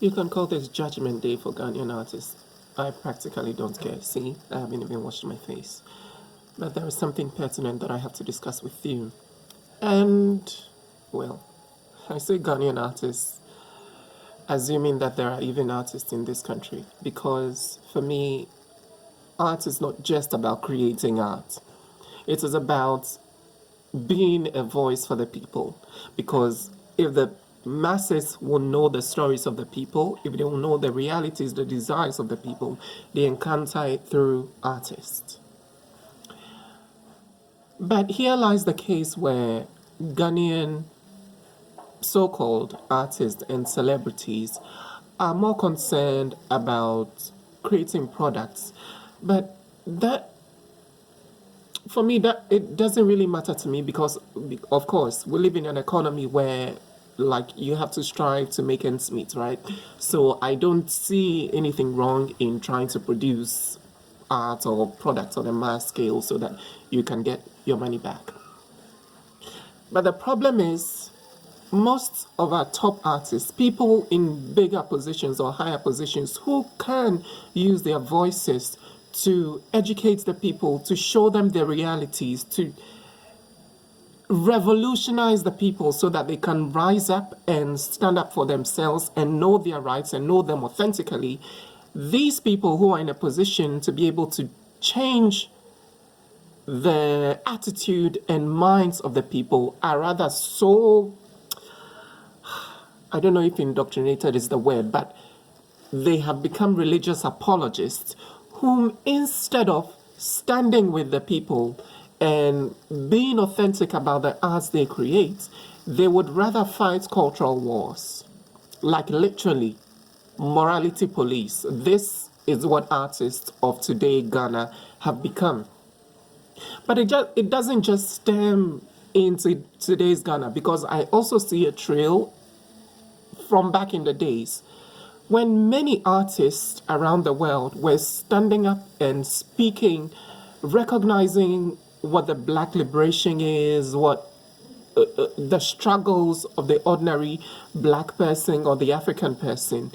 You can call this Judgment Day for Ghanaian artists. I practically don't care. See, I haven't even washed my face. But there is something pertinent that I have to discuss with you. And, well, I say Ghanaian artists, assuming that there are even artists in this country. Because for me, art is not just about creating art. It is about being a voice for the people. Because if the masses will know the stories of the people, if they will know the realities, the desires of the people, they encounter it through artists. But here lies the case where Ghanaian so-called artists and celebrities are more concerned about creating products. But that, for me, that it doesn't really matter to me because, of course, we live in an economy where like you have to strive to make ends meet, right? So I don't see anything wrong in trying to produce art or products on a mass scale so that you can get your money back. But the problem is most of our top artists, people in bigger positions or higher positions who can use their voices to educate the people, to show them their realities, to revolutionize the people so that they can rise up and stand up for themselves and know their rights and know them authentically. These people who are in a position to be able to change the attitude and minds of the people are rather so, I don't know if indoctrinated is the word, but they have become religious apologists whom instead of standing with the people and being authentic about the arts they create, they would rather fight cultural wars. Like literally, morality police. This is what artists of today Ghana have become. But it doesn't just stem into today's Ghana, because I also see a trail from back in the days when many artists around the world were standing up and speaking, recognizing what the Black liberation is, what the struggles of the ordinary Black person or the African person.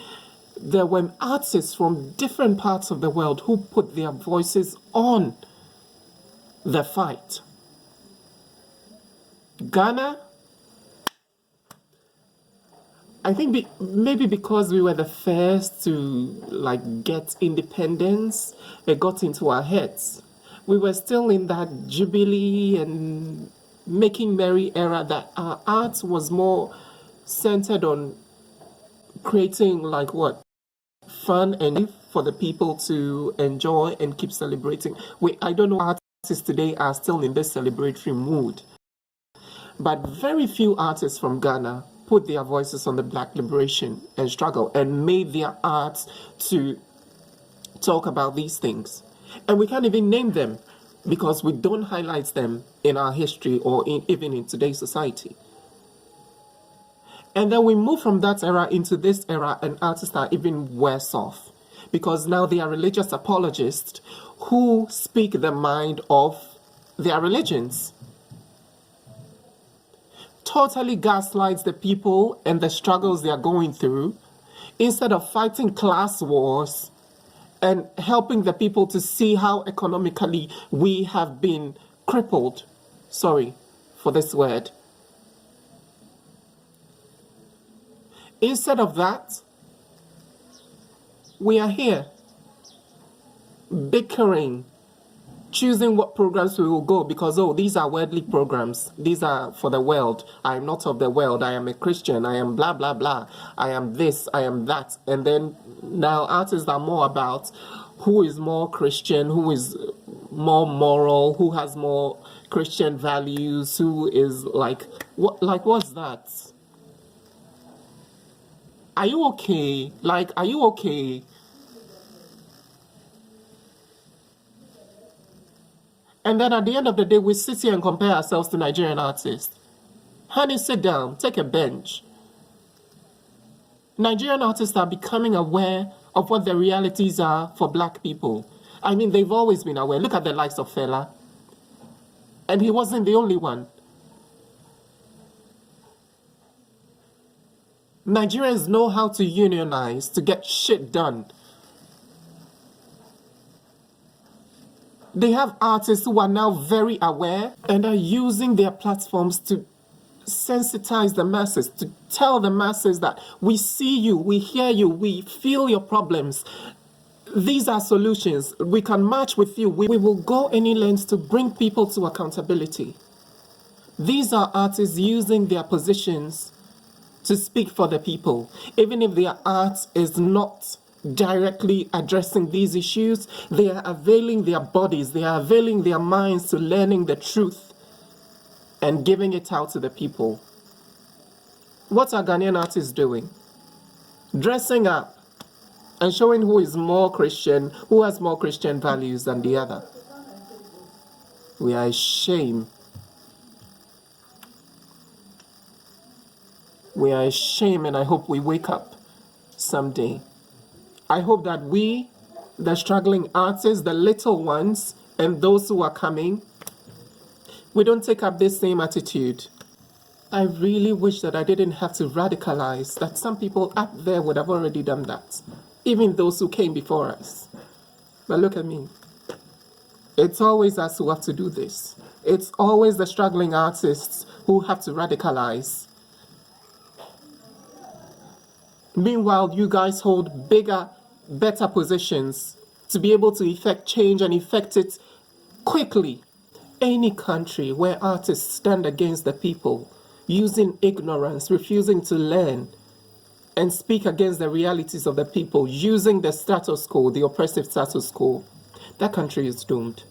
There were artists from different parts of the world who put their voices on the fight. Ghana, I think maybe because we were the first to like get independence, it got into our heads. We were still in that jubilee and making merry era that our art was more centered on creating like what? Fun and for the people to enjoy and keep celebrating. I don't know, artists today are still in this celebratory mood. But very few artists from Ghana put their voices on the Black liberation and struggle and made their art to talk about these things. And we can't even name them because we don't highlight them in our history or even in today's society. And then we move from that era into this era, and artists are even worse off because now they are religious apologists who speak the mind of their religions. Totally gaslights the people and the struggles they are going through instead of fighting class wars and helping the people to see how economically we have been crippled. Sorry for this word. Instead of that, we are here bickering, choosing what programs we will go because, oh, these are worldly programs. These are for the world. I am not of the world. I am a Christian. I am blah, blah, blah. I am this. I am that. And then now artists are more about who is more Christian, who is more moral, who has more Christian values, who is like what's that? Are you okay? Like, are you okay? And then at the end of the day, we sit here and compare ourselves to Nigerian artists. Honey, sit down, take a bench. Nigerian artists are becoming aware of what the realities are for Black people. I mean, they've always been aware. Look at the likes of Fela. And he wasn't the only one. Nigerians know how to unionize to get shit done. They have artists who are now very aware and are using their platforms to sensitize the masses, to tell the masses that we see you, we hear you, we feel your problems. These are solutions. We can march with you. We will go any lengths to bring people to accountability. These are artists using their positions to speak for the people. Even if their art is not directly addressing these issues, they are availing their bodies, they are availing their minds to learning the truth and giving it out to the people. What are Ghanaian artists doing? Dressing up and showing who is more Christian, who has more Christian values than the other. We are ashamed. We are ashamed, and I hope we wake up someday. I hope that we, the struggling artists, the little ones, and those who are coming, we don't take up this same attitude. I really wish that I didn't have to radicalize, that some people up there would have already done that, even those who came before us. But look at me. It's always us who have to do this. It's always the struggling artists who have to radicalize. Meanwhile, you guys hold bigger, better positions to be able to effect change and effect it quickly. Any country where artists stand against the people, using ignorance, refusing to learn, and speak against the realities of the people, using the status quo, the oppressive status quo, that country is doomed.